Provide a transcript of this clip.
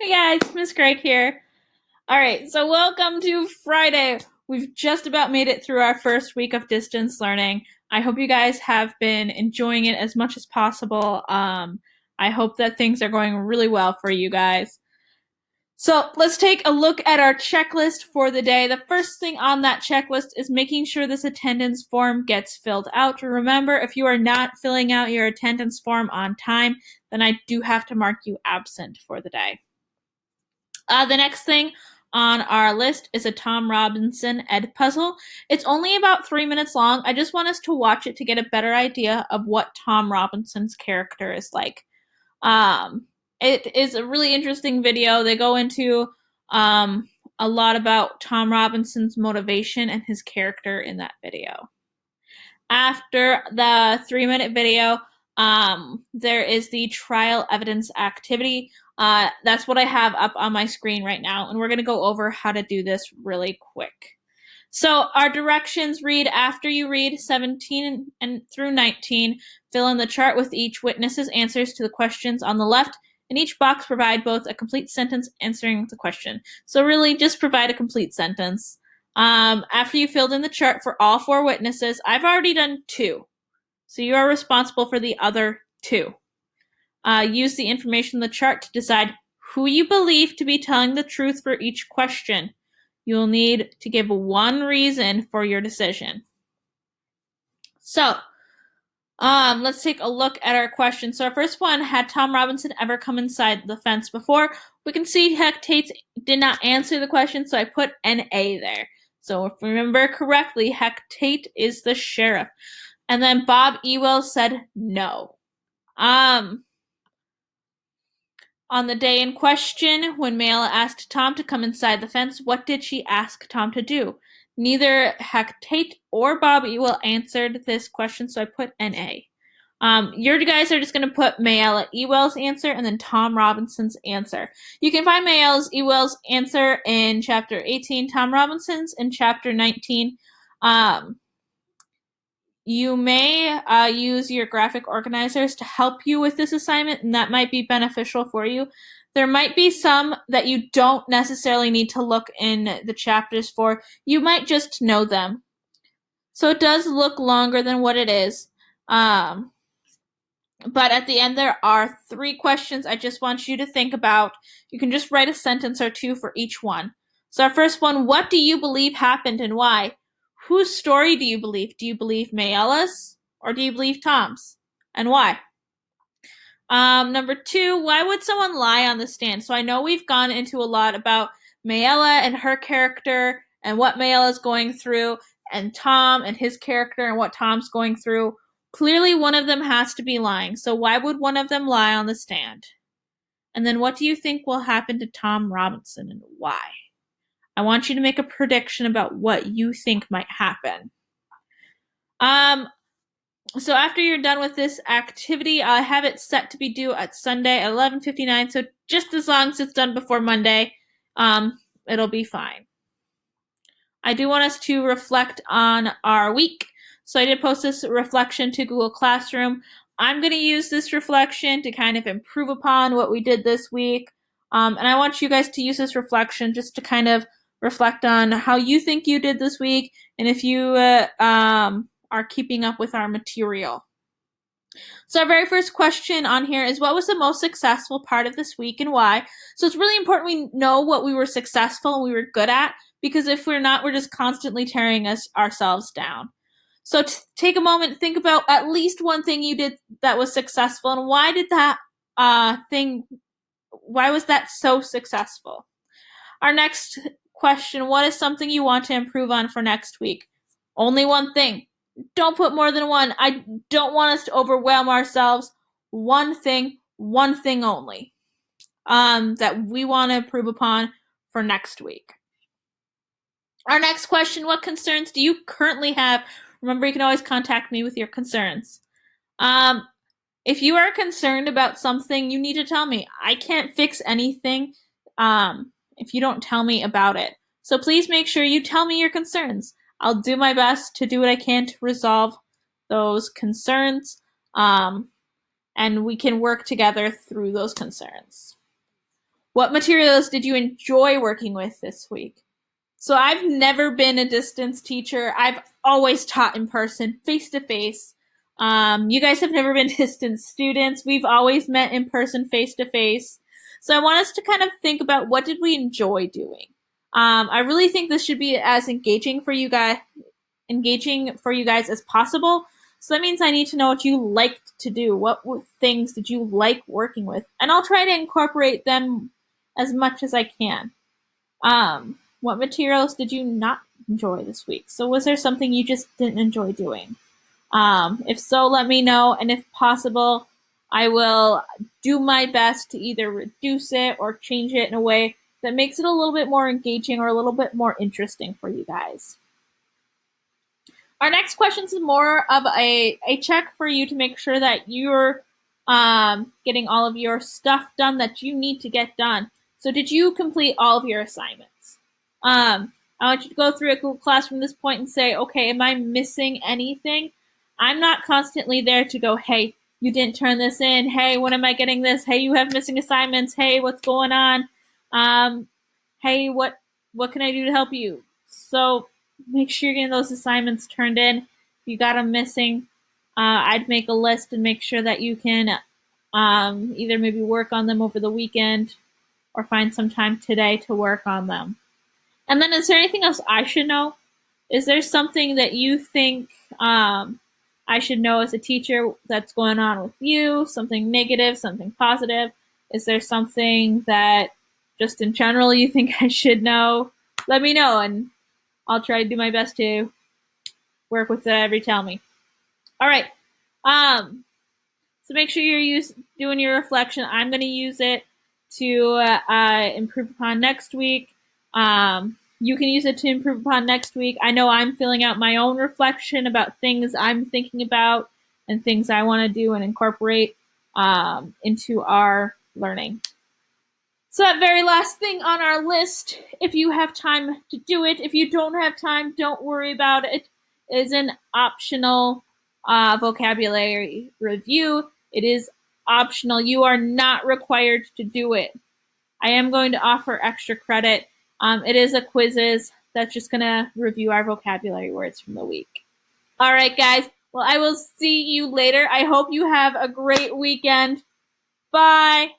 Hey guys, Miss Greg here. All right, so welcome to Friday. We've just about made it through our first week of distance learning. I hope you guys have been enjoying it as much as possible. I hope that things are going really well for you guys. So let's take a look at our checklist for the day. The first thing on that checklist is making sure this attendance form gets filled out. Remember, if you are not filling out your attendance form on time, then I do have to mark you absent for the day. The next thing on our list is a Tom Robinson Ed puzzle. It's only about 3 minutes long. I just want us to watch it to get a better idea of what Tom Robinson's character is like. It is a really interesting video. They go into a lot about Tom Robinson's motivation and his character in that video. After the 3-minute video, there is the trial evidence activity. That's what I have up on my screen right now, and we're going to go over how to do this really quick. So our directions read, after you read 17 and through 19, fill in the chart with each witness's answers to the questions on the left. In each box, provide both a complete sentence answering the question. So really just provide a complete sentence. After you filled in the chart for all 4 witnesses, I've already done 2. So you are responsible for the other 2. Use the information in the chart to decide who you believe to be telling the truth for each question. You will need to give 1 reason for your decision. So, let's take a look at our question. So our first one, had Tom Robinson ever come inside the fence before? We can see Heck Tate did not answer the question, so I put an A there. So if we remember correctly, Heck Tate is the sheriff. And then Bob Ewell said no. On the day in question, when Mayella asked Tom to come inside the fence, what did she ask Tom to do? Neither Heck Tate or Bob Ewell answered this question, so I put an A. You guys are just going to put Mayella Ewell's answer and then Tom Robinson's answer. You can find Mayella Ewell's answer in Chapter 18, Tom Robinson's in Chapter 19. You may use your graphic organizers to help you with this assignment, and that might be beneficial for you. There might be some that you don't necessarily need to look in the chapters for. You might just know them. So it does look longer than what it is. But at the end, there are 3 questions I just want you to think about. You can just write a sentence or 2 for each one. So our first one, what do you believe happened and why? Whose story do you believe? Do you believe Mayella's or do you believe Tom's? And why? Number 2, why would someone lie on the stand? So I know we've gone into a lot about Mayella and her character and what Mayella's going through, and Tom and his character and what Tom's going through. Clearly one of them has to be lying. So why would one of them lie on the stand? And then what do you think will happen to Tom Robinson and why? I want you to make a prediction about what you think might happen. So after you're done with this activity, I have it set to be due at Sunday at 11:59. So just as long as it's done before Monday, it'll be fine. I do want us to reflect on our week. So I did post this reflection to Google Classroom. I'm going to use this reflection to kind of improve upon what we did this week. And I want you guys to use this reflection just to kind of reflect on how you think you did this week and if you are keeping up with our material. So our very first question on here is, what was the most successful part of this week and why? So it's really important we know what we were successful and we were good at, because if we're not, we're just constantly tearing ourselves down. So take a moment, think about at least one thing you did that was successful, and why did that why was that so successful? Our next question, what is something you want to improve on for next week? Only one thing. Don't put more than 1. I don't want us to overwhelm ourselves. One thing only that we want to improve upon for next week. Our next question, what concerns do you currently have? Remember, you can always contact me with your concerns. If you are concerned about something, you need to tell me. I can't fix anything if you don't tell me about it. So please make sure you tell me your concerns. I'll do my best to do what I can to resolve those concerns, and we can work together through those concerns. What materials did you enjoy working with this week? So I've never been a distance teacher. I've always taught in person, face to face. You guys have never been distance students. We've always met in person, face to face. So I want us to kind of think about what did we enjoy doing. I really think this should be as engaging for you guys as possible. So that means I need to know what you liked to do. What things did you like working with? And I'll try to incorporate them as much as I can. What materials did you not enjoy this week? So was there something you just didn't enjoy doing? If so, let me know. And if possible, I will do my best to either reduce it or change it in a way that makes it a little bit more engaging or a little bit more interesting for you guys. Our next question is more of a check for you to make sure that you're getting all of your stuff done that you need to get done. So did you complete all of your assignments? I want you to go through a Google Class from this point and say, okay, am I missing anything? I'm not constantly there to go, hey, you didn't turn this in. Hey, when am I getting this? Hey, you have missing assignments. Hey, what's going on? Hey, what can I do to help you? So make sure you're getting those assignments turned in. If you got them missing, I'd make a list and make sure that you can either maybe work on them over the weekend or find some time today to work on them. And then is there anything else I should know? Is there something that you think I should know as a teacher that's going on with you? Something negative, something positive? Is there something that just in general you think I should know? Let me know and I'll try to do my best to work with whatever you tell me. All right. So make sure you're doing your reflection. I'm going to use it to improve upon next week. You can use it to improve upon next week. I know I'm filling out my own reflection about things I'm thinking about and things I want to do and incorporate into our learning. So that very last thing on our list, if you have time to do it, if you don't have time, don't worry about it, is an optional vocabulary review. It is optional. You are not required to do it. I am going to offer extra credit. It is a quizzes that's just going to review our vocabulary words from the week. All right, guys. Well, I will see you later. I hope you have a great weekend. Bye.